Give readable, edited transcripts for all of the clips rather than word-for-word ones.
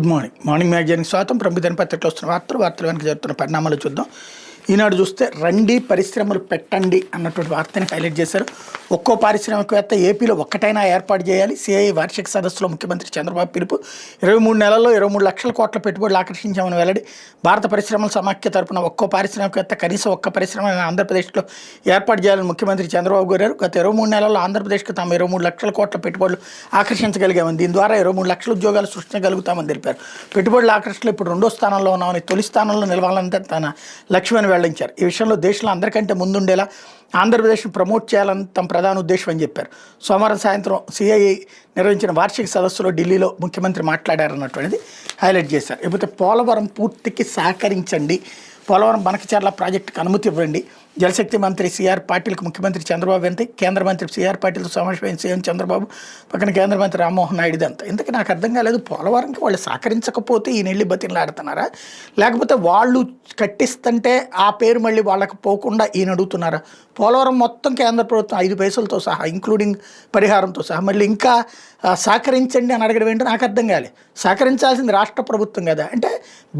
Good morning. Morning మ్యాగజైన్కి స్వాగతం. ప్రముఖ దినపత్రికలో వస్తున్న వార్తలు వెనక జరుగుతున్న పరిణామాలు చూద్దాం. ఈనాడు చూస్తే రండి పరిశ్రమలు పెట్టండి అన్నటువంటి వార్తని హైలైట్ చేశారు. ఒక్కో పారిశ్రామికవేత్త ఏపీలో ఒక్కటైనా ఏర్పాటు చేయాలి. సిఐ వార్షిక సదస్సులో ముఖ్యమంత్రి చంద్రబాబు పిలుపు. 23 నెలల్లో 23 లక్షల కోట్ల పెట్టుబడులు ఆకర్షించామని వెల్లడి. భారత పరిశ్రమల సమాఖ్య తరపున ఒక్కో పారిశ్రామికవేత్త కనీసం ఒక్క పరిశ్రమ ఆంధ్రప్రదేశ్లో ఏర్పాటు చేయాలని ముఖ్యమంత్రి చంద్రబాబు కోరారు. గత 23 నెలల్లో ఆంధ్రప్రదేశ్కి తాము 23 లక్షల కోట్ల పెట్టుబడులు ఆకర్షించగలిగామని, దీని ద్వారా 23 లక్షల ఉద్యోగాలు సృష్టించగలుగుతామని తెలిపారు. పెట్టుబడుల ఆకర్షణలో ఇప్పుడు 2వ స్థానంలో ఉన్నామని, తొలి స్థానంలో నిలవాలంటే తన లక్ష్యమని వెల్లడించారు. ఈ విషయంలో దేశంలో అందరికంటే ముందుండేలా ఆంధ్రప్రదేశ్ను ప్రమోట్ చేయాలని తమ ప్రధాన ఉద్దేశం అని చెప్పారు. సోమవారం సాయంత్రం సిఐఐ నిర్వహించిన వార్షిక సదస్సులో ఢిల్లీలో ముఖ్యమంత్రి మాట్లాడారన్నటువంటిది హైలైట్ చేశారు. లేకపోతే పోలవరం పూర్తికి సహకరించండి, పోలవరం బనకచర్ల ప్రాజెక్టుకు అనుమతి ఇవ్వండి. జలశక్తి మంత్రి సిఆర్ పాటిల్కు ముఖ్యమంత్రి చంద్రబాబు వెంటే కేంద్ర మంత్రి సిఆర్ పాటిల్తో సమావేశమైన సీఎం చంద్రబాబు, పక్కన కేంద్ర మంత్రి రామ్మోహన్ నాయుడు. ఇదంతా ఇంతకీ నాకు అర్థం కాలేదు. పోలవరంకి వాళ్ళు సహకరించకపోతే ఈ నెల్లి బతిలాడుతున్నారా, లేకపోతే వాళ్ళు కట్టిస్తుంటే ఆ పేరు మళ్ళీ వాళ్ళకి పోకుండా ఈయన అడుగుతున్నారా? పోలవరం మొత్తం కేంద్ర ప్రభుత్వం 5 పైసలతో సహా ఇంక్లూడింగ్ పరిహారంతో సహా మళ్ళీ ఇంకా సహకరించండి అని అడగడం ఏంటో నాకు అర్థం కాలే. సహకరించాల్సింది రాష్ట్ర ప్రభుత్వం కదా. అంటే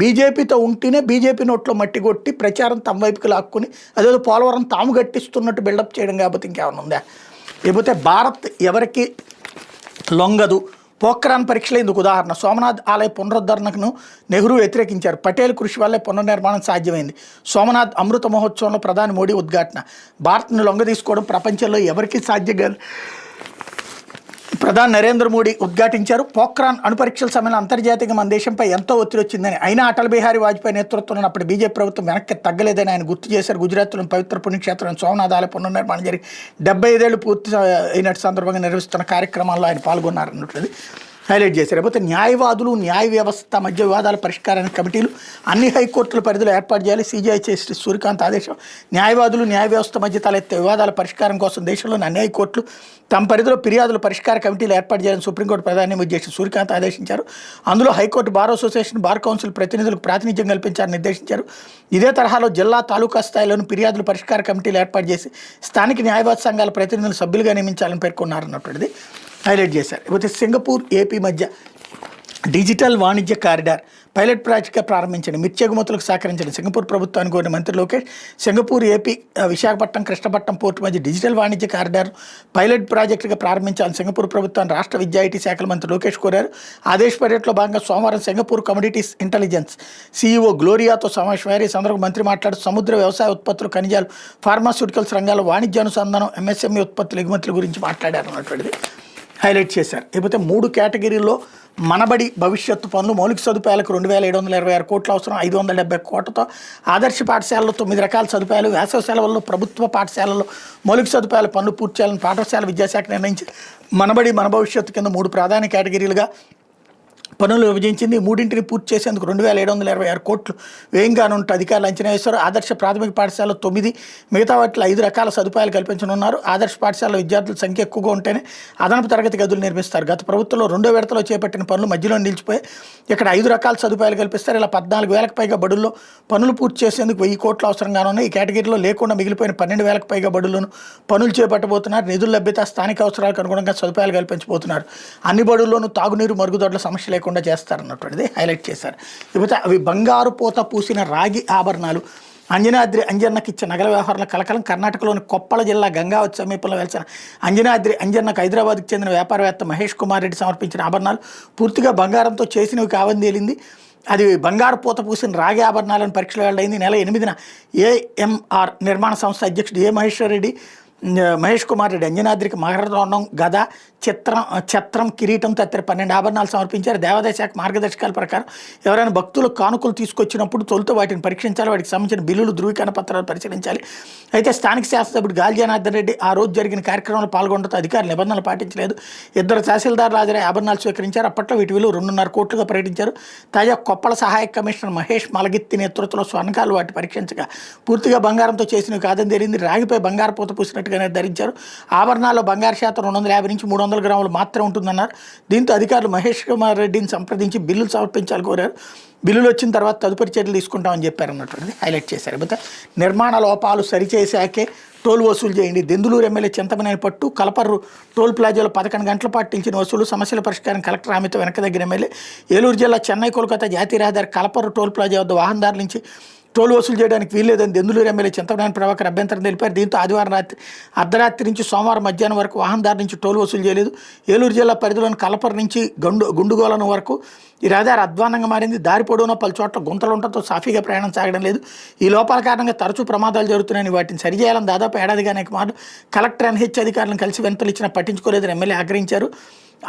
బీజేపీతో ఉంటేనే బీజేపీ నోట్లో మట్టి కొట్టి ప్రచారం తమ వైపుకి లాక్కుని అదేదో పోలవరం తాము గట్టిస్తున్నట్టు బిల్డప్ చేయడం కాకపోతే ఇంకేమైనా ఉందా? లేకపోతే భారత్ ఎవరికి లొంగదు, పోఖ్రాన్ పరీక్షలు ఇందుకు ఉదాహరణ. సోమనాథ్ ఆలయ పునరుద్ధరణకు నెహ్రూ వ్యతిరేకించారు. పటేల్ కృషి వల్లే పునర్నిర్మాణం సాధ్యమైంది. సోమనాథ్ అమృత మహోత్సవంలో ప్రధాని మోడీ ఉద్ఘాటన. భారత్ను లొంగ తీసుకోవడం ప్రపంచంలో ఎవరికీ సాధ్యం కాదు, ప్రధాని నరేంద్ర మోడీ ఉద్ఘాటించారు. పోఖ్రాన్ అణుపరీక్షల సమయంలో అంతర్జాతీయంగా మన దేశంపై ఎంతో ఒత్తిడి వచ్చిందని, అయినా అటల్ బిహారీ వాజ్పేయి నేతృత్వంలో అప్పుడు బీజేపీ ప్రభుత్వం వెనక్కి తగ్గలేదని ఆయన గుర్తు చేశారు. గుజరాత్లోని పవిత్ర పుణ్యక్షేత్రం సోమనాథ్ ఆలయ పునర్నిర్మాణం జరిగి 75 ఏళ్ళు పూర్తి అయినట్టు సందర్భంగా నిర్వహిస్తున్న కార్యక్రమాల్లో ఆయన పాల్గొన్నారన్నట్టు హైలైట్ చేశారు. లేకపోతే న్యాయవాదులు, న్యాయ వ్యవస్థ మధ్య వివాదాల పరిష్కారానికి కమిటీలు అన్ని హైకోర్టుల పరిధిలో ఏర్పాటు చేయాలి. సీజీఐ జస్టిస్ సూర్యకాంత్ ఆదేశం. న్యాయవాదులు, న్యాయ వ్యవస్థ మధ్య తలెత్తే వివాదాల పరిష్కారం కోసం దేశంలోని అన్ని హైకోర్టులు తమ పరిధిలో ఫిర్యాదుల పరిష్కార కమిటీలు ఏర్పాటు చేయాలని సుప్రీంకోర్టు ప్రధాన న్యాయమూర్తి సూర్యకాంత్ ఆదేశించారు. అందులో high court, bar association, bar council ప్రతినిధులకు ప్రాతినిధ్యం కల్పించాలని నిర్దేశించారు. ఇదే తరహాలో జిల్లా, తాలూకా స్థాయిలోని ఫిర్యాదుల పరిష్కార కమిటీలు ఏర్పాటు చేసి స్థానిక న్యాయవాద సంఘాల ప్రతినిధులు సభ్యులుగా నియమించాలని పేర్కొన్నారన్నటువంటిది హైలైట్ చేశారు. లేకపోతే సింగపూర్, ఏపీ మధ్య డిజిటల్ వాణిజ్య కారిడార్ పైలట్ ప్రాజెక్ట్గా ప్రారంభించండి. మిర్చి ఎగుమతులకు సహకరించండి. సింగపూర్ ప్రభుత్వాన్ని కోరిన మంత్రి Lokesh. Singapore, AP, Visakhapatnam, Krishnapatnam port మధ్య డిజిటల్ వాణిజ్య కారిడార్ పైలట్ ప్రాజెక్టుగా ప్రారంభించాలని సింగపూర్ ప్రభుత్వాన్ని రాష్ట్ర విద్యా ఐటీ శాఖల మంత్రి లోకేష్ కోరారు. ఆదేశ పర్యటనలో భాగంగా సోమవారం సింగపూర్ కమోడిటీస్ ఇంటెలిజెన్స్ సీఈఓ గ్లోరియాతో సమావేశమయ్యారు. ఈ సందర్భంగా మంత్రి మాట్లాడుతూ సముద్ర వ్యవసాయ ఉత్పత్తులు, ఖనిజాలు, ఫార్మాస్యూటికల్స్ రంగాల్లో వాణిజ్య అనుసంధానం, ఎంఎస్ఎంఈ ఉత్పత్తుల ఎగుమతుల గురించి మాట్లాడారు అన్నటువంటిది హైలైట్ చేశారు. లేకపోతే 3 కేటగిరీల్లో మనబడి భవిష్యత్తు పనులు, మౌలిక సదుపాయాలకు 2726 కోట్ల అవసరం. 570 కోట్లతో ఆదర్శ పాఠశాలలో 9 రకాల సదుపాయాలు. వేసవి సెలవుల్లో ప్రభుత్వ పాఠశాలల్లో మౌలిక సదుపాయాల పనులు పూర్తి చేయాలని పాఠశాల విద్యాశాఖ నిర్ణయించి మనబడి, మన భవిష్యత్తు కింద 3 ప్రధాన కేటగిరీలుగా పనులు విభజించింది. 3ంటిని పూర్తి చేసేందుకు 2726 కోట్లు వ్యయంగానుంటే అధికారులు అంచనా వేశారు. ఆదర్శ ప్రాథమిక పాఠశాలలో 9, మిగతా వాటిలో 5 రకాల సదుపాయాలు కల్పించనున్నారు. ఆదర్శ పాఠశాల విద్యార్థుల సంఖ్య ఎక్కువగా ఉంటేనే అదనపు తరగతి గదులు నిర్మిస్తారు. గత ప్రభుత్వంలో 2వ విడతలో చేపట్టిన పనులు మధ్యలో నిలిచిపోయి ఇక్కడ 5 రకాల సదుపాయాలు కల్పిస్తారు. ఇలా 14,000కు పైగా బడుల్లో పనులు పూర్తి చేసేందుకు 1000 కోట్లు అవసరంగానే ఉన్నాయి. ఈ కేటగిరీలో లేకుండా మిగిలిపోయిన 12,000కు పైగా బడుల్లోనూ పనులు చేపట్టబోతున్నారు. నిధుల లభ్యత, స్థానిక అవసరాలకు అనుగుణంగా సదుపాయాలు కల్పించబోతున్నారు. అన్ని బడుల్లోనూ తాగునీరు, మరుగుదొడ్ల సమస్య లేకుండా చేస్తారన్నటువంటిది హైలైట్ చేశారు. లేకపోతే అవి బంగారు పూత పూసిన రాగి ఆభరణాలు. అంజనాద్రి అంజన్నకి ఇచ్చే నగల వ్యవహారాల కలకలం. కర్ణాటకలోని కొప్పల జిల్లా గంగావతి సమీపంలో వెలిసిన అంజనాద్రి అంజన్నకు హైదరాబాద్కు చెందిన వ్యాపారవేత్త మహేష్ కుమార్ రెడ్డి సమర్పించిన ఆభరణాలు పూర్తిగా బంగారంతో చేసినవి కావని తేలింది. అది బంగారు పూత పూసిన రాగి ఆభరణాలను పరీక్షలు వెల్లడైంది. నెల 8న ఏఎంఆర్ నిర్మాణ సంస్థ అధ్యక్షుడు మహేష్ కుమార్ రెడ్డి అంజనాద్రికి మకరతోండం, గద, ఛత్రం, కిరీటం తదితర 12 ఆభరణాలు సమర్పించారు. దేవాదాయ శాఖ మార్గదర్శకాల ప్రకారం ఎవరైనా భక్తులు కానుకలు తీసుకొచ్చినప్పుడు తొలుత వాటిని పరీక్షించాలి. వాటికి సంబంధించిన బిల్లులు, ధృవీకరణ పత్రాలు పరిశీలించాలి. అయితే స్థానిక శాసనసభ్యుడు గాలి జనార్దన్ రెడ్డి ఆ రోజు జరిగిన కార్యక్రమంలో పాల్గొనడంతో అధికారులు నిబంధనలు పాటించలేదు. 2 తహసీల్దార్లు హాజరై ఆభరణాలు స్వీకరించారు. అప్పట్లో వీటి విలువ 2.5 కోట్లుగా ప్రకటించారు. తాజా కొప్పల సహాయక కమిషనర్ మహేష్ మలగిత్తి నేతృత్వంలో స్వర్ణకాలు వాటి పరీక్షించగా పూర్తిగా బంగారంతో చేసినవి కాదని తేలింది. రాగిపై బంగారు పూత పూసినట్టుగా నిర్ధారించారు. ఆభరణాల్లో బంగారు శాతం 250 నుంచి 300 గ్రాములు మాత్రం ఉంటుందన్నారు. దీంతో అధికారులు మహేష్ కుమార్ రెడ్డిని సంప్రదించి బిల్లులు సమర్పించాలని కోరారు. బిల్లులు వచ్చిన తర్వాత తదుపరి చర్యలు తీసుకుంటామని చెప్పారు అన్నటువంటిది హైలైట్ చేశారు. అయితే నిర్మాణ లోపాలు సరిచేశాకే టోల్ వసూలు చేయండి. దెందులూరు ఎమ్మెల్యే చింతమనేని పట్టు కలపర్రు టోల్ ప్లాజాలో 11 గంటల పాటు నిలిచిన వసూలు సమస్యల పరిష్కారం కలెక్టర్ హామీతో వెనక దగ్గర ఎమ్మెల్యే. ఏలూరు జిల్లా చెన్నై కోల్కతా జాతీయ రహదారి కలపర్రు టోల్ ప్లాజా వద్ద వాహనదారుల నుంచి టోల్ వసూలు చేయడానికి వీల్లేదని దెందులూరు ఎమ్మెల్యే చింతమనేని ప్రభాకర్ అభ్యంతరం తెలిపారు. దీంతో ఆదివారం అర్ధరాత్రి నుంచి సోమవారం మధ్యాహ్నం వరకు వాహనదారు నుంచి టోల్ వసూలు చేయలేదు. ఏలూరు జిల్లా పరిధిలోని కలపర్రు నుంచి గుండుగోలను వరకు ఈ రహదారి అధ్వానంగా మారింది. దారి పొడవునా పలు చోట్ల గుంతలు ఉండటంతో సాఫీగా ప్రయాణం సాగడం లేదు. ఈ లోపాల కారణంగా తరచూ ప్రమాదాలు జరుగుతున్నాయని వాటిని సరిచేయాలని దాదాపు ఏడాదిగా అనేక మార్లు కలెక్టర్ ఎన్హెచ్ అధికారులను కలిసి వినతులు ఇచ్చినా పట్టించుకోలేదని ఎమ్మెల్యే ఆగ్రహించారు.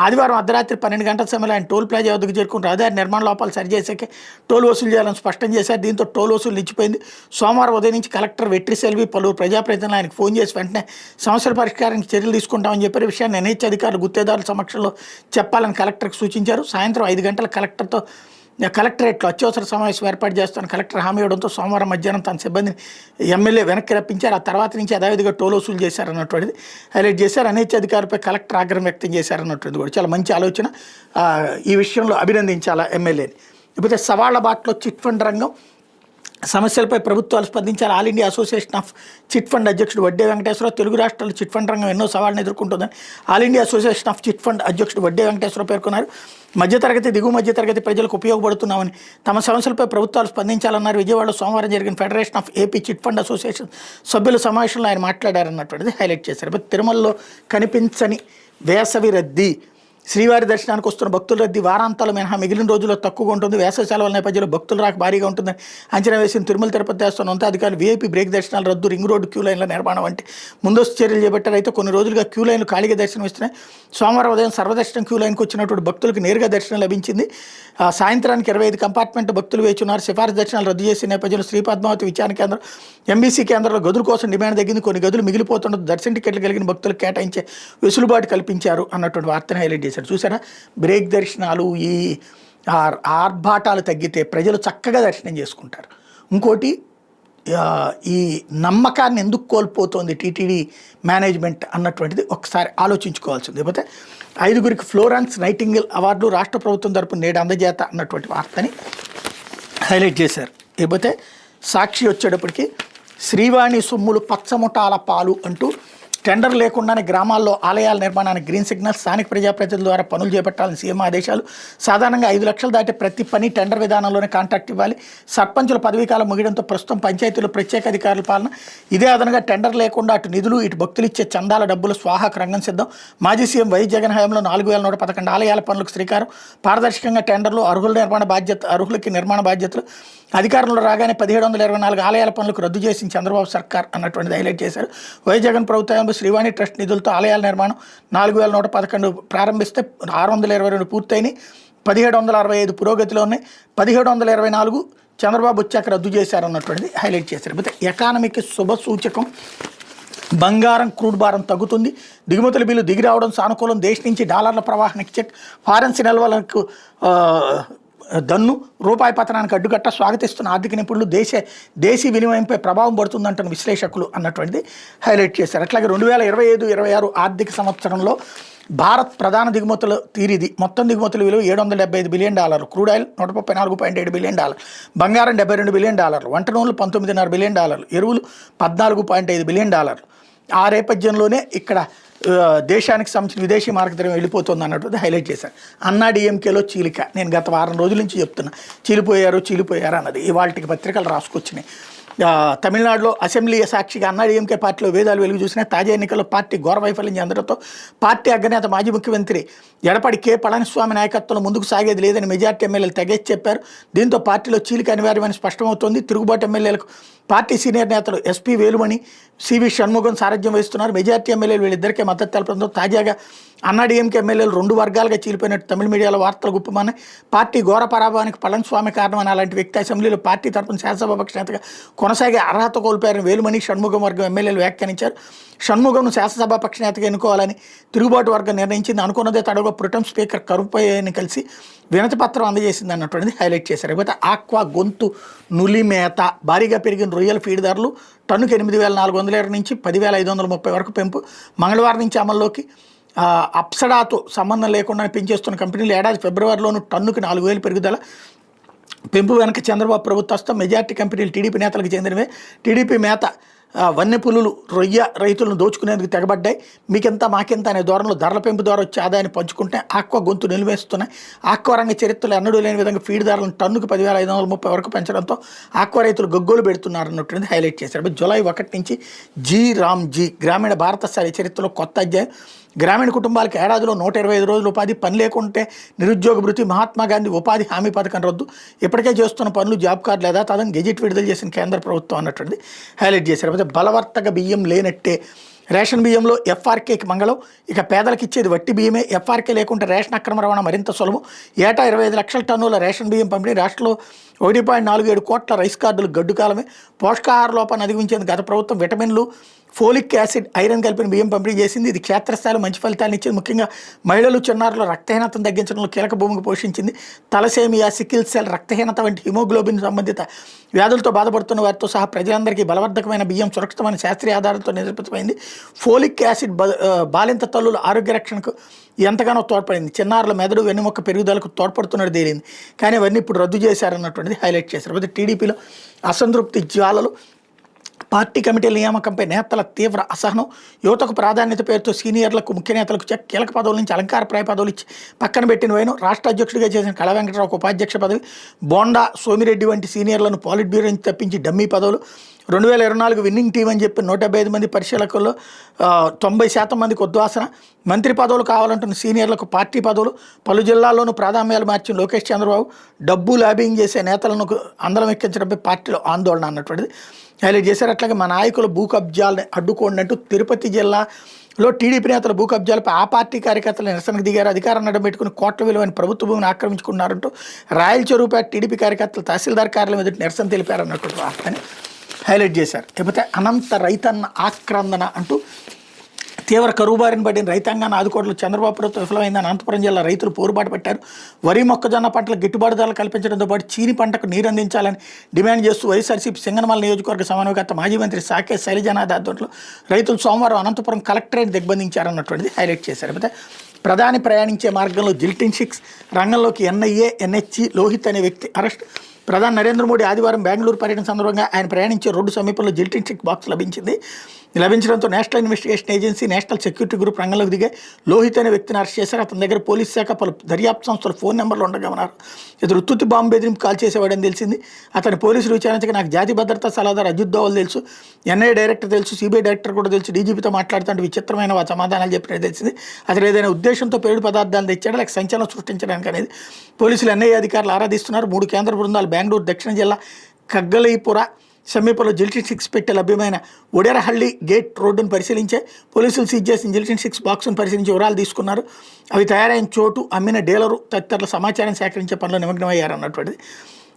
ఆదివారం అర్ధరాత్రి 12 గంటల సమయంలో ఆయన టోల్ ప్లాజా వద్దకు చేరుకుని రహదారి నిర్మాణ లోపాలు సరిచేసాకే టోల్ వసూలు చేయాలని స్పష్టం చేశారు. దీంతో టోల్ వసూలు నిలిచిపోయింది. సోమవారం ఉదయం నుంచి కలెక్టర్ వెట్రి సెల్వి పలువురు ప్రజాప్రతినిధులు ఆయనకు ఫోన్ చేసి వెంటనే సమస్యల పరిష్కారానికి చర్యలు తీసుకుంటామని చెప్పారు. విషయాన్ని ఎన్హెచ్ అధికారులు గుత్తేదారుల సమక్షంలో చెప్పాలని కలెక్టర్కి సూచించారు. సాయంత్రం 5 గంటల కలెక్టరేట్లో అత్యవసర సమావేశం ఏర్పాటు చేస్తాను కలెక్టర్ హామీ ఇవ్వడంతో సోమవారం మధ్యాహ్నం తన సిబ్బందిని ఎమ్మెల్యే వెనక్కి రప్పించారు. ఆ తర్వాత నుంచి యథావిధిగా టోల్ వసూలు చేశారన్నటువంటిది హైలైట్ చేశారు. ఎన్హెచ్ అధికారులపై కలెక్టర్ ఆగ్రహం వ్యక్తం చేశారన్నటువంటిది కూడా చాలా మంచి ఆలోచన. ఈ విషయంలో అభినందించాలా ఎమ్మెల్యేని. ఇకపోతే సవాళ్ల బాటలో చిట్ ఫండ్ రంగం సమస్యలపై ప్రభుత్వాలు స్పందించాలి. All India association of chit fund అధ్యక్షుడు వడ్డే వెంకటేశ్వరరావు తెలుగు రాష్ట్రాల్లో చిట్ ఫండ్ రంగం ఎన్నో సవాళ్ళను ఎదుర్కొంటుందని all India association of chit fund అధ్యక్షుడు వడ్డే వెంకటేశ్వరరావు పేర్కొన్నారు. మధ్యతరగతి దిగువ మధ్యతరగతి ప్రజలకు ఉపయోగపడుతున్నామని తమ సమస్యలపై ప్రభుత్వాలు స్పందించాలన్నారు. విజయవాడలో సోమవారం జరిగిన federation of AP chit fund association సభ్యుల సమావేశంలో ఆయన మాట్లాడారన్నటువంటిది హైలైట్ చేశారు. తిరుమలలో కనిపించని వేసవి రద్దీ. శ్రీవారి దర్శనానికి వస్తున్న భక్తుల రద్దీ వారాంతాలు మినహా మిగిలిన రోజుల్లో తక్కువగా ఉంటుంది. వేసవి సెలవుల నేపథ్యంలో భక్తుల రాక భారీగా ఉంటుందని అంచనా వేసిన తిరుమల తిరుపతి దేవస్థానం ఉన్నతాధికారులు వీఐపీ బ్రేక్ దర్శనాలు రద్దు, రింగ్ రోడ్డు క్యూ లైన్ల నిర్మాణం వంటి ముందస్తు చర్యలు చేపట్టారు. అయితే కొన్ని రోజులుగా క్యూ లైన్లు ఖాళీగా దర్శనం ఇస్తున్నాయి. సోమవారం ఉదయం సర్వదర్శనం క్యూ లైన్కి వచ్చినటువంటి భక్తులకు నేరుగా దర్శనం లభించింది. సాయంత్రానికి 25 కంపార్ట్మెంట్ భక్తులు వేచి ఉన్నారు. సిఫారసు దర్శనాలు రద్దు చేసిన నేపథ్యంలో శ్రీ పద్మావతి విచారణ కేంద్రం ఎంబీసీ కేంద్రంలో గదుల కోసం డిమాండ్ తగ్గింది. కొన్ని గదులు మిగిలిపోతుండదు. దర్శన టికెట్లు కలిగిన భక్తులకు కేటాయించే వెసులుబాటు కల్పించారు అన్నటువంటి వార్తను హైలైట్ చేశారు. చూసారా, బ్రేక్ దర్శనాలు ఈ ఆర్భాటాలు తగ్గితే ప్రజలు చక్కగా దర్శనం చేసుకుంటారు. ఇంకోటి, ఈ నమ్మకాన్ని ఎందుకు కోల్పోతోంది టీటీడీ మేనేజ్మెంట్ అన్నటువంటిది ఒకసారి ఆలోచించుకోవాల్సింది. లేకపోతే 5గురికి ఫ్లోరెన్స్ నైటింగేల్ అవార్డులు రాష్ట్ర ప్రభుత్వం తరపున నేడు అందజేత అన్నటువంటి వార్తని హైలైట్ చేశారు. లేకపోతే సాక్షి వచ్చేటప్పటికి శ్రీవాణి సొమ్ములు పచ్చముఠాల పాలు అంటూ టెండర్ లేకుండానే గ్రామాల్లో ఆలయాల నిర్మాణానికి గ్రీన్ సిగ్నల్, స్థానిక ప్రజాప్రతినిధుల ద్వారా పనులు చేపట్టాలని సీఎం ఆదేశాలు. సాధారణంగా 5 లక్షలు దాటి ప్రతి పని టెండర్ విధానంలోనే కాంట్రాక్ట్ ఇవ్వాలి. సర్పంచుల పదవీకాలం ముగియడంతో ప్రస్తుతం పంచాయతీలో ప్రత్యేక అధికారుల పాలన. ఇదే అదనంగా టెండర్ లేకుండా అటు నిధులు ఇటు భక్తులు ఇచ్చే చందాల డబ్బులు స్వాహాకు రంగం సిద్ధం. మాజీ సీఎం వైఎస్ జగన్ హయాంలో 4111 ఆలయాల పనులకు శ్రీకారం. పారదర్శకంగా టెండర్లు, అర్హులకి నిర్మాణ బాధ్యతలు. అధికారంలో రాగానే 1724 ఆలయాల పనులకు రద్దు చేసిన చంద్రబాబు సర్కార్ అన్నటువంటిది హైలైట్ చేశారు. వైఎస్ జగన్ ప్రభుత్వంలో శ్రీవాణి ట్రస్ట్ నిధులతో ఆలయాల నిర్మాణం 4111 ప్రారంభిస్తే 622 పూర్తయినాయి. 1765 పురోగతిలో ఉన్నాయి. 1724 చంద్రబాబు వచ్చాక రద్దు చేశారన్నటువంటిది హైలైట్ చేశారు. అయితే ఎకానమీకి శుభ సూచకం. బంగారం క్రూడ్ భారం తగ్గుతుంది. దిగుమతుల బిల్లు దిగి రావడం సానుకూలం. దేశం నుంచి డాలర్ల ప్రవాహానికి చెక్. ఫారెన్సీ నిల్వలకు దన్ను. రూపాయి పతనానికి అడ్డుకట్ట. స్వాగతిస్తున్న ఆర్థిక నిపుణులు దేశీ వినిమయంపై ప్రభావం పడుతుందంటున్న విశ్లేషకులు అన్నటువంటిది హైలైట్ చేశారు. అట్లాగే 2025-26 ఆర్థిక సంవత్సరంలో భారత్ ప్రధాన దిగుమతుల తీరిది. మొత్తం దిగుమతుల విలువ $775 బిలియన్, క్రూడ్ ఆయిల్ $134.7 బిలియన్, బంగారం $72 బిలియన్, వంట నూనెలు $19.5 బిలియన్, ఎరువులు $14.5 బిలియన్. ఆ నేపథ్యంలోనే ఇక్కడ దేశానికి సంబంధించిన విదేశీ మార్గద్రవ్యం వెళ్ళిపోతుంది అన్నట్టు హైలైట్ చేశారు. అన్నా డిఎంకేలో చీలిక. నేను గత వారం రోజుల నుంచి చెప్తున్నా, చీలిపోయారు అన్నది ఇవాళకి పత్రికలు రాసుకొచ్చినాయి. తమిళనాడులో అసెంబ్లీ సాక్షిగా అన్నా డిఎంకే పార్టీలో వేదాలు వెలుగు చూసినాయి. తాజా ఎన్నికల్లో పార్టీ ఘోర వైఫల్యం చెందడంతో పార్టీ అగ్రనేత మాజీ ముఖ్యమంత్రి ఎడపడి కె పళనిస్వామి నాయకత్వంలో ముందుకు సాగేది లేదని మెజార్టీ ఎమ్మెల్యేలు తెగేసి చెప్పారు. దీంతో పార్టీలో చీలిక అనివార్యమని స్పష్టమవుతోంది. తిరుగుబాటు ఎమ్మెల్యేలకు పార్టీ సీనియర్ నేతలు ఎస్పీ వేలుమణి, సివి షణ్ముగం సారథ్యం వహిస్తున్నారు. మెజార్టీ ఎమ్మెల్యేలు వీళ్ళిద్దరికీ మద్దతు తెలపడంతో తాజాగా అన్నాడీఎంకే ఎమ్మెల్యేలు 2 వర్గాలుగా చీలిపోయినట్టు తమిళ మీడియాలో వార్తలు గుప్పమన్నాయి. పార్టీ ఘోర పరాభవానికి పళనిస్వామి కారణమని అలాంటి వ్యక్తి అసెంబ్లీలో పార్టీ తరపున శాసనసభాపక్ష నేతగా కొనసాగే అర్హత కోల్పోయారని వేలుమణి, షణ్ముగం వర్గం ఎమ్మెల్యేలు వ్యాఖ్యానించారు. షణ్ముగంను శాసనసభాపక్ష నేతగా ఎన్నుకోవాలని తిరుగుబాటు వర్గం నిర్ణయించింది. అనుకున్నదే తడవుగా ప్రొటెం స్పీకర్ కరుపయ్యని కలిసి వినతి పత్రం అందజేసింది అన్నటువంటిది హైలైట్ చేశారు. లేకపోతే ఆక్వా గొంతు నులి మేత. భారీగా పెరిగిన రొయ్యల ఫీడ్ ధరలు టన్నుకు 8,420 నుంచి 10,530 వరకు పెంపు. మంగళవారం నుంచి అమల్లోకి. అప్సడాతో సంబంధం లేకుండా పెంచేస్తున్న కంపెనీలు ఏడాది ఫిబ్రవరిలోనూ టన్నుకు 4,000 పెరుగుదల. పెంపు వెనక చంద్రబాబు ప్రభుత్వం. మెజార్టీ కంపెనీలు టీడీపీ నేతలకు చెందినవే. టీడీపీ మేత వన్యపులులు రొయ్య రైతులను దోచుకునేందుకు తెగబడ్డాయి, మీకెంత మాకెంత అనే ధోరణిలో ధరల పెంపు ద్వారా వచ్చే ఆదాయాన్ని పంచుకుంటే ఆక్వా గొంతు నిలివేస్తున్నాయి. ఆక్వా రంగ చరిత్రలో ఎన్నడూ లేని విధంగా ఫీడ్ ధరలను టన్నుకు 10,530 వరకు పెంచడంతో ఆక్వా రైతులు గొగ్గోలు పెడుతున్నారు అన్నటువంటిది హైలైట్ చేశారు. జూలై 1 నుంచి జీ గ్రామీణ భారత స్థాయి చరిత్రలో కొత్త అధ్యాయం. గ్రామీణ కుటుంబాలకు ఏడాదిలో 125 రోజులు ఉపాధి, పని లేకుంటే నిరుద్యోగ భృతి, మహాత్మా గాంధీ ఉపాధి హామీ పథకం రద్దు, ఇప్పటికే చేస్తున్న పనులు జాబ్ కార్డు లేదా తదని గెజిట్ విడుదల చేసిన కేంద్ర ప్రభుత్వం అన్నటువంటిది హైలైట్ చేశారు. అయితే బలవర్తక బియ్యం లేనట్టే, రేషన్ బియ్యంలో ఎఫ్ఆర్కేకి మంగళం, ఇక పేదలకు ఇచ్చేది వట్టి బియ్యమే, ఎఫ్ఆర్కే లేకుంటే రేషన్ అక్రమ రవాణా మరింత సులభం. ఏటా 25 లక్షల టన్నుల రేషన్ బియ్యం పంపిణీ, రాష్ట్రంలో 1.47 కోట్ల రైస్ కార్డులు గడ్డు కాలమే. పోషకాహార లోపాన్ని అధిగమించేందుకు గత ప్రభుత్వం విటమిన్లు, ఫోలిక్ యాసిడ్, ఐరన్ కలిపిన బియ్యం పంపిణీ చేసింది. ఇది క్షేత్రస్థాయిలో మంచి ఫలితాన్ని ఇచ్చింది. ముఖ్యంగా మహిళలు, చిన్నారుల రక్తహీనతను తగ్గించడంలో కీలక భూమికి పోషించింది. తలసేమియా, సికిల్ సెల్, రక్తహీనత వంటి హిమోగ్లోబిన్ సంబంధిత వ్యాధులతో బాధపడుతున్న వారితో సహా ప్రజలందరికీ బలవర్ధకమైన బియ్యం సురక్షితమైన శాస్త్రీయ ఆధారాలతో నిరూపితమైంది. ఫోలిక్ యాసిడ్ బాలింత తల్లుల ఆరోగ్య రక్షణకు ఎంతగానో తోడ్పడింది. చిన్నారుల మెదడు, వెన్నుముక్క పెరుగుదలకు తోడ్పడుతున్నట్టు తేలింది. కానీ అవన్నీ ఇప్పుడు రద్దు చేశారన్నటువంటిది హైలైట్ చేశారు. అయితే టీడీపీలో అసంతృప్తి జ్వాలలు, పార్టీ కమిటీల నియామకంపై నేతల తీవ్ర అసహనం, యువతకు ప్రాధాన్యత పేరుతో సీనియర్లకు, ముఖ్య నేతలకు కీలక పదవుల నుంచి అలంకారప్రాయ పదవులు ఇచ్చి పక్కన పెట్టిన వైను, రాష్ట్ర అధ్యక్షుడిగా చేసిన కళా వెంకటరావుకు ఉపాధ్యక్ష పదవి, బోండా సోమిరెడ్డి వంటి సీనియర్లను పాలిట్ బ్యూరో నుంచి తప్పించి డమ్మీ పదవులు, 2024 విన్నింగ్ టీం అని చెప్పి 175 మంది పరిశీలకుల్లో 90% మందికి ఉద్వాసన, మంత్రి పదవులు కావాలంటున్న సీనియర్లకు పార్టీ పదవులు, పలు జిల్లాల్లోనూ ప్రాధాన్యాలు మార్చిన లోకేష్ చంద్రబాబు, డబ్బు లాబింగ్ చేసే నేతలను అందలం ఎక్కించడంపై పార్టీలో ఆందోళన అన్నటువంటిది హైలైట్ చేశారు. అట్లాగే మా నాయకులు భూ కబ్జాలని అడ్డుకోండి అంటూ తిరుపతి జిల్లాలో టీడీపీ నేతల భూ కబ్జాలపై ఆ పార్టీ కార్యకర్తలు నిరసనకు దిగారు. అధికారాన్ని అడ్డబెట్టుకుని కోట్ల విలువైన ప్రభుత్వ భూమిని ఆక్రమించుకున్నారంటూ రాయల చెరువుపేట టీడీపీ కార్యకర్తలు తహసీల్దార్ కార్యాలయం ఎదుటి నిరసన తెలిపారన్నటువంటి వార్తని హైలైట్ చేశారు. లేకపోతే అనంత రైతన్న ఆక్రందన అంటూ తీవ్ర కరువు బారిన పడిన రైతాంగాన్ని ఆదుకోవడంలో చంద్రబాబు ప్రభుత్వం విఫలమైందని అనంతపురం జిల్లా రైతులు పోరుబాటు పెట్టారు. వరి, మొక్కజొన్న పంటలకు గిట్టుబాటు ధరలు కల్పించడంతో పాటు చీని పంటకు నీరు అందించాలని డిమాండ్ చేస్తూ వైఎస్ఆర్సీపీ సింగనమల నియోజకవర్గ సమన్వయకర్త మాజీ మంత్రి సాకే శైలజనాథ్ ఆధ్వర్యంలో రైతులు సోమవారం అనంతపురం కలెక్టరేట్ దిగ్బంధించారన్నటువంటిది హైలైట్ చేశారు. అయితే ప్రధాని ప్రయాణించే మార్గంలో జిల్టిన్ 6 రంగంలోకి ఎన్ఐఏ, ఎన్హెచ్ఈ లోహిత్ అనే వ్యక్తి అరెస్ట్. ప్రధాని నరేంద్ర మోడీ ఆదివారం బెంగళూరు పర్యటన సందర్భంగా ఆయన ప్రయాణించే రోడ్డు సమీపంలో జిల్టిన్ 6 బాక్స్ లభించడంతో national investigation agency, national security group రంగంలోకి దిగే లోహిత్ అనే వ్యక్తిని అరెస్ట్ చేశారు. అతని దగ్గర పోలీస్ శాఖ పలు దర్యాప్తు సంస్థల ఫోన్ నెంబర్లు ఉండగమన్నారు. ఇతడు ఉత్తుత్తి బాంబు బెదిరింపు కాల్ చేసేవాడని తెలిసింది. అతని పోలీసులు విచారించగా నాకు జాతీయ భద్రతా సలహాదారు అజిత్ దోవల్ తెలుసు, ఎన్ఐఏ డైరెక్టర్ తెలుసు, సిబిఐ డైరెక్టర్ కూడా తెలుసు, డీజీపీతో మాట్లాడుతుంటే విచిత్రమైన సమాధానాలు చెప్పినట్టు తెలిసింది. అతను ఏదైనా ఉద్దేశంతో పేలుడు పదార్థాలు తెచ్చాడా లేక సంచలనం సృష్టించడానికి అనేది పోలీసులు ఎన్ఐఏ అధికారులు ఆరాధిస్తున్నారు. 3 కేంద్ర బృందాలు బెంగళూరు దక్షిణ జిల్లా కగ్గలీపుర సమీపంలో జిల్టిన్ 6 పెట్టే లభ్యమైన ఒడెరహಳ್ಳಿ గేట్ రోడ్డును పరిశీలించే పోలీసులు సీజ్ చేసిన జిల్టిన్ 6 బాక్సును పరిశీలించి వివరాలు తీసుకున్నారు. అవి తయారైన చోటు, అమ్మిన డీలరు తదితరుల సమాచారం సేకరించే పనిలో నిమగ్నమయ్యారన్నటువంటిది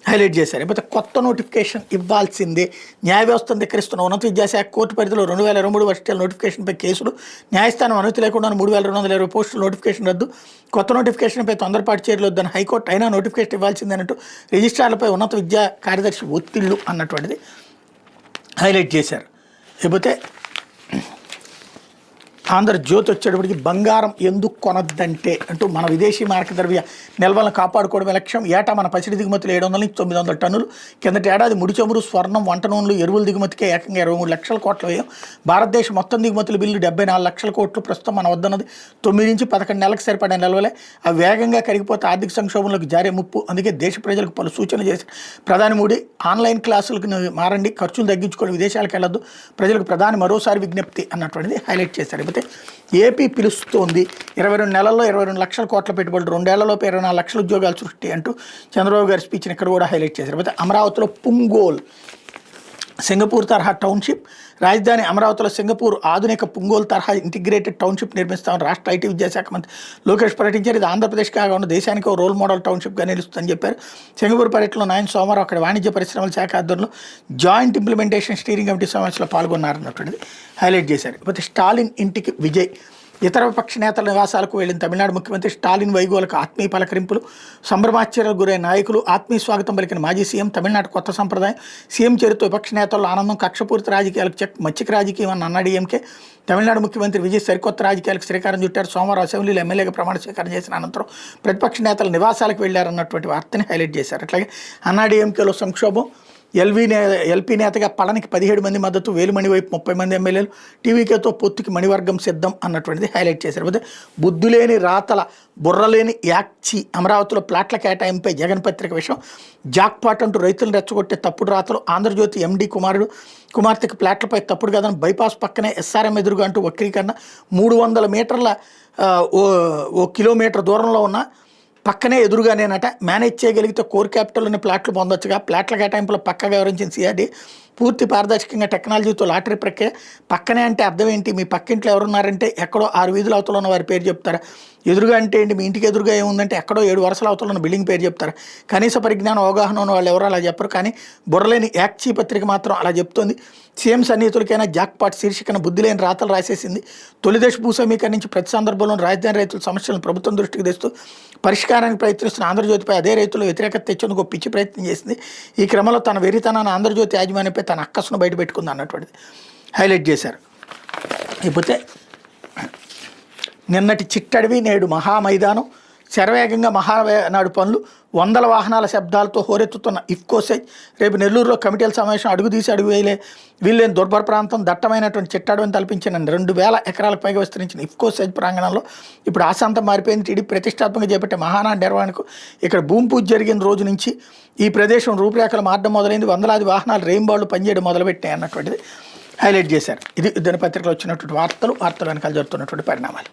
హైలైట్ చేశారు. లేకపోతే కొత్త నోటిఫికేషన్ ఇవ్వాల్సిందే, న్యాయ వ్యవస్థను ధిక్కరిస్తున్న ఉన్నత విద్యాశాఖ కోర్టు పరిధిలో 2023 వర్షాల నోటిఫికేషన్పై కేసులు, న్యాయస్థానం అనుమతి లేకుండా 3220 పోస్టుల నోటిఫికేషన్ రద్దు, కొత్త నోటిఫికేషన్పై తొందరపాటు చర్యలు వద్దని హైకోర్టు, అయినా నోటిఫికేషన్ ఇవ్వాల్సిందేనంటూ రిజిస్ట్రార్లపై ఉన్నత విద్యా కార్యదర్శి ఒత్తిళ్లు అన్నటువంటిది హైలైట్ చేశారు. లేకపోతే ఆంధ్రజ్యోతి వచ్చేటప్పటికి బంగారం ఎందుకు కొనద్దంటే అంటూ మన విదేశీ మారక ద్రవ్య నిల్వలను కాపాడుకోవడమే లక్ష్యం. ఏటా మన పసిడి దిగుమతులు 700 నుంచి 900 టన్నులు. కిందటి ఏడాది ముడి చమురు, స్వర్ణం, వంట నూనెలు, ఎరువుల దిగుమతికే ఏకంగా 23 లక్షల కోట్ల వ్యయం. భారతదేశం మొత్తం దిగుమతుల బిల్లు 74 లక్షల కోట్లు. ప్రస్తుతం మన వద్దన్నది 9 నుంచి 11 నెలలకు సరిపడే నిల్వలే. అవి వేగంగా కరిగిపోతే ఆర్థిక సంక్షోభంలోకి జారే ముప్పు. అందుకే దేశ ప్రజలకు పలు సూచనలు చేశారు ప్రధాని మోడీ. ఆన్లైన్ క్లాసులకు మారండి, ఖర్చులు తగ్గించుకొని విదేశాలకు వెళ్ళొద్దు, ప్రజలకు ప్రధాని మరోసారి విజ్ఞప్తి అన్నటువంటిది హైలైట్ చేశారు. ఏపీ పిలుస్తోంది 22 నెలల్లో 22 లక్షల కోట్ల పెట్టుబడులు, 2 ఏళ్లలోపు 24 లక్షల ఉద్యోగాలు సృష్టి అంటూ చంద్రబాబు గారి స్పీచ్ని ఇక్కడ కూడా హైలైట్ చేశారు. అయితే అమరావతిలో పుంగోల్ సింగపూర్ తరహా టౌన్షిప్, రాజధాని అమరావతిలో సింగపూర్ ఆధునిక పుంగోల్ తరహా ఇంటిగ్రేటెడ్ టౌన్షిప్ నిర్మిస్తామని రాష్ట్ర ఐటీ విద్యాశాఖ మంత్రి లోకేష్ ప్రకటించారు. ఇది ఆంధ్రప్రదేశ్ కాకుండా దేశానికి రోల్ మోడల్ టౌన్షిప్గా నిలుస్తుందని చెప్పారు. సింగపూర్ పర్యటనలో ఆయన సోమవారం అక్కడ వాణిజ్య పరిశ్రమల శాఖ ఆధ్వర్యంలో జాయింట్ ఇంప్లిమెంటేషన్ స్టీరింగ్ కమిటీ సమావేశంలో పాల్గొన్నారన్నటువంటిది హైలైట్ చేశారు. అయితే స్టాలిన్ ఇంటికి విజయ్, ఇతర విపక్ష నేతల నివాసాలకు వెళ్లిన తమిళనాడు ముఖ్యమంత్రి స్టాలిన్ వైగోలకు ఆత్మీయ పలకరింపులు, సంభ్రమాశ్చర్యాలకు గురైన నాయకులు, ఆత్మీయ స్వాగతం పలికిన మాజీ సీఎం. తమిళనాడు కొత్త సంప్రదాయం, సీఎం చేరుతో విపక్ష నేతల్లో ఆనందం. కక్షపూరిత రాజకీయాలకు చెక్, మచ్చిక రాజకీయం అన్న అన్నాడీఎంకే. తమిళనాడు ముఖ్యమంత్రి విజయ్ సరికొత్త రాజకీయాలకు శ్రీకారం చుట్టారు. సోమవారం అసెంబ్లీలో ఎమ్మెల్యేగా ప్రమాణ స్వీకారం చేసిన అనంతరం ప్రతిపక్ష నేతల నివాసాలకు వెళ్లారన్నటువంటి వార్తని హైలైట్ చేశారు. అట్లాగే అన్నాడీఎంకేలో సంక్షోభం, ఎల్పీ నేతగా పళనికి 17 మంది మద్దతు, వేలుమణి వైపు 30 మంది ఎమ్మెల్యేలు, టీవీకేతో పొత్తుకి మణివర్గం సిద్ధం అన్నటువంటిది హైలైట్ చేశారు. పోతే బుద్ధులేని రాతల బుర్రలేని యాక్చి, అమరావతిలో ప్లాట్ల కేటాయింపై జగన్ పత్రిక విషయం, జాక్పాట్ అంటూ రైతులను రెచ్చగొట్టే తప్పుడు రాతలు, ఆంధ్రజ్యోతి ఎండీ కుమార్తెకి ప్లాట్లపై తప్పుడు కథనం, బైపాస్ పక్కనే ఎస్ఆర్ఎం ఎదురుగా అంటూ వక్రీకరణ, 300 మీటర్ల ఓ కిలోమీటర్ దూరంలో ఉన్న పక్కనే ఎదురుగానేనట, మేనేజ్ చేయగలిగితే కోర్ క్యాపిటల్లోని ప్లాట్లు పొందొచ్చుగా, ప్లాట్ల కేటాయింపులో పక్కగా వివరించిన సిఆర్డీ, పూర్తి పారదర్శకంగా టెక్నాలజీతో లాటరీ ప్రక్రియ, పక్కనే అంటే అర్థం ఏంటి, మీ పక్కింట్లో ఎవరున్నారంటే ఎక్కడో 6 వీధుల అవతల ఉన్న వారి పేరు చెప్తారా, ఎదురుగా అంటే ఏంటి, మీ ఇంటికి ఎదురుగా ఏముందంటే ఎక్కడో 7 వరుసల అవతల ఉన్న బిల్డింగ్ పేరు చెప్తారా, కనీస పరిజ్ఞానం అవగాహన ఉన్న వాళ్ళు ఎవరు అలా చెప్పరు, కానీ బుర్రలేని యాక్చీ పత్రిక మాత్రం అలా చెప్తోంది. సీఎం సన్నిహితులకైనా జాక్పాట్ శీర్షికన బుద్ధిలేని రాతలు రాసేసింది. తొలిదశ భూ సమీకరించి ప్రతి సందర్భంలో రాజధాని రైతుల సమస్యలను ప్రభుత్వం దృష్టికి తెస్తూ పరిష్కారానికి ప్రయత్నిస్తున్న ఆంధ్రజ్యోతిపై అదే రైతులు వ్యతిరేకత తెచ్చేందుకు పిచ్చి ప్రయత్నం చేసింది. ఈ క్రమంలో తన వెరితనాన్ని ఆంధ్రజ్యోతి యాజమాన్యంపై తన అక్కసును బయటపెట్టుకుంది అన్నటువంటిది హైలైట్ చేశారు. ఇకపోతే నిన్నటి చిట్టడివి నేడు మహామైదానం, శరవేగంగా మహానాడు పనులు, 100 వాహనాల శబ్దాలతో హోరెత్తుతున్న ఇఫ్కో సైజ్, రేపు నెల్లూరులో కమిటీల సమావేశం, అడుగు తీసి అడుగు వేయలే వీళ్ళేని దుర్భర ప్రాంతం, దట్టమైనటువంటి చిట్టడవిని తలపించిన 2000 ఎకరాలకు పైగా విస్తరించిన ఇఫ్కో సైజ్ ప్రాంగణంలో ఇప్పుడు ఆశాంతం మారిపోయింది. టీడీపీ ప్రతిష్టాత్మకంగా చేపట్టే మహానాడు నిర్వహణకు ఇక్కడ భూమి పూజ జరిగిన రోజు నుంచి ఈ ప్రదేశం రూపురేఖలు మారడం మొదలైంది. 100లాది వాహనాలు రెయిన్బాళ్ళు పనిచేయడం మొదలుపెట్టాయి అన్నటువంటిది హైలైట్ చేశారు. ఇది దినపత్రికలో వచ్చినటువంటి వార్తలు వెనకాల జరుగుతున్నటువంటి పరిణామాలు.